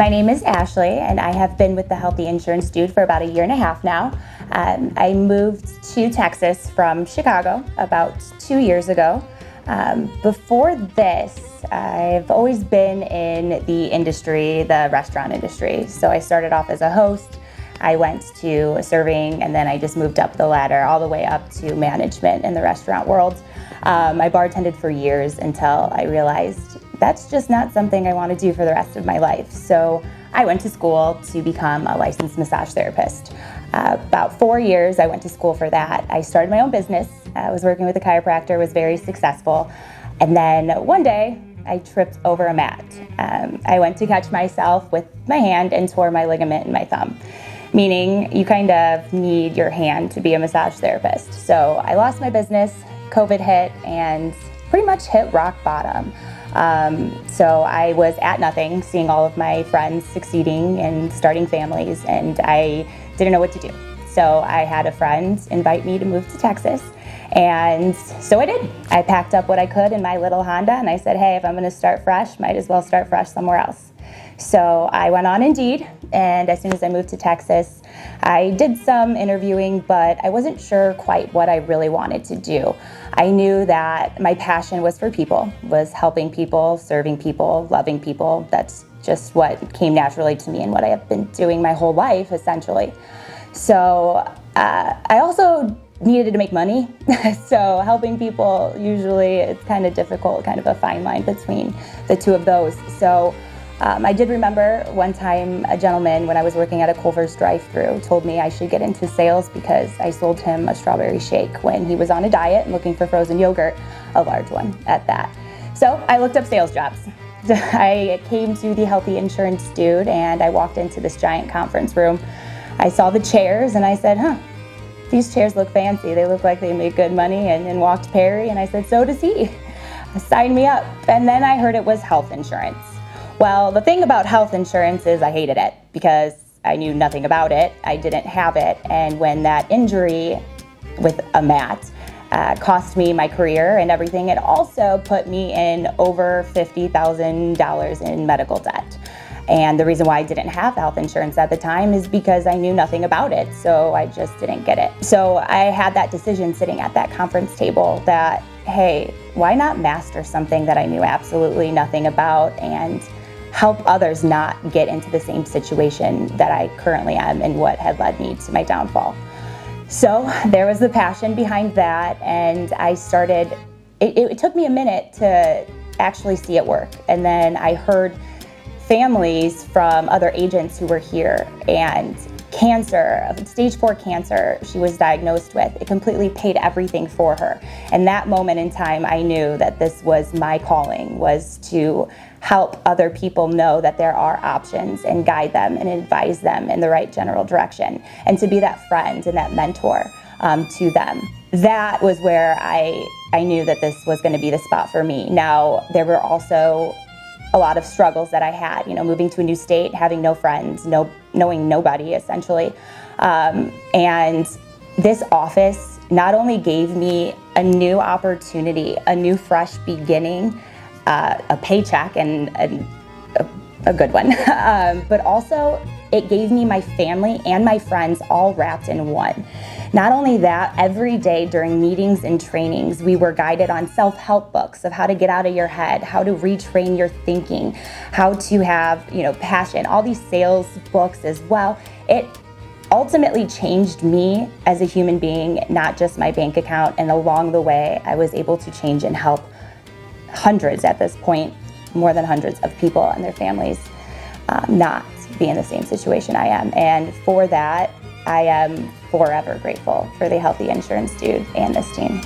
My name is Ashley, and I have been with the Healthy Insurance Dude for about 1.5 years now. I moved to Texas from Chicago about 2 years ago. Before this, I've always been in the industry, the restaurant industry. So I started off as a host, I went to serving, and then I just moved up the ladder all the way up to management in the restaurant world. I bartended for years until I realized that's just not something I want to do for the rest of my life. So I went to school to become a licensed massage therapist. About 4 years I went to school for that. I started my own business. I was working with a chiropractor, was very successful. And then one day I tripped over a mat. I went to catch myself with my hand and tore my ligament in my thumb, meaning you kind of need your hand to be a massage therapist. So I lost my business, COVID hit, and pretty much hit rock bottom. So I was at nothing, seeing all of my friends succeeding and starting families, and I didn't know what to do. So I had a friend invite me to move to Texas, and so I did. I packed up what I could in my little Honda, and I said, hey, if I'm gonna start fresh, might as well start fresh somewhere else. So I went on Indeed, and as soon as I moved to Texas, I did some interviewing, but I wasn't sure quite what I really wanted to do. I knew that my passion was for people, was helping people, serving people, loving people. That's just what came naturally to me and what I have been doing my whole life, essentially. So I also needed to make money. So helping people, usually it's kind of difficult, kind of a fine line between the two of those. So I did remember one time a gentleman, when I was working at a Culver's drive-thru, told me I should get into sales because I sold him a strawberry shake when he was on a diet and looking for frozen yogurt, a large one at that. So I looked up sales jobs. I came to the Healthy Insurance Dude, and I walked into this giant conference room. I saw the chairs and I said, these chairs look fancy. They look like they make good money. And walked Perry, and I said, so does he. Sign me up. And then I heard it was health insurance. Well, the thing about health insurance is I hated it because I knew nothing about it. I didn't have it. And when that injury with a mat cost me my career and everything, it also put me in over $50,000 in medical debt. And the reason why I didn't have health insurance at the time is because I knew nothing about it. So I just didn't get it. So I had that decision sitting at that conference table that, hey, why not master something that I knew absolutely nothing about and help others not get into the same situation that I currently am and what had led me to my downfall. So there was the passion behind that, and I started, it took me a minute to actually see it work. And then I heard families from other agents who were here, and cancer, stage 4 cancer she was diagnosed with. It completely paid everything for her. And that moment in time, I knew that this was my calling, was to help other people know that there are options and guide them and advise them in the right general direction, and to be that friend and that mentor to them. That was where I knew that this was going to be the spot for me. Now, there were also a lot of struggles that I had, moving to a new state, having no friends, knowing nobody essentially. And this office not only gave me a new opportunity, a new fresh beginning, a paycheck and a good one, but also it gave me my family and my friends all wrapped in one. Not only that, every day during meetings and trainings, we were guided on self-help books of how to get out of your head, how to retrain your thinking, how to have, passion, all these sales books as well. It ultimately changed me as a human being, not just my bank account. And along the way, I was able to change and help hundreds at this point, more than hundreds of people and their families not be in the same situation I am. And for that, I am forever grateful for the Healthy Insurance Dude and this team.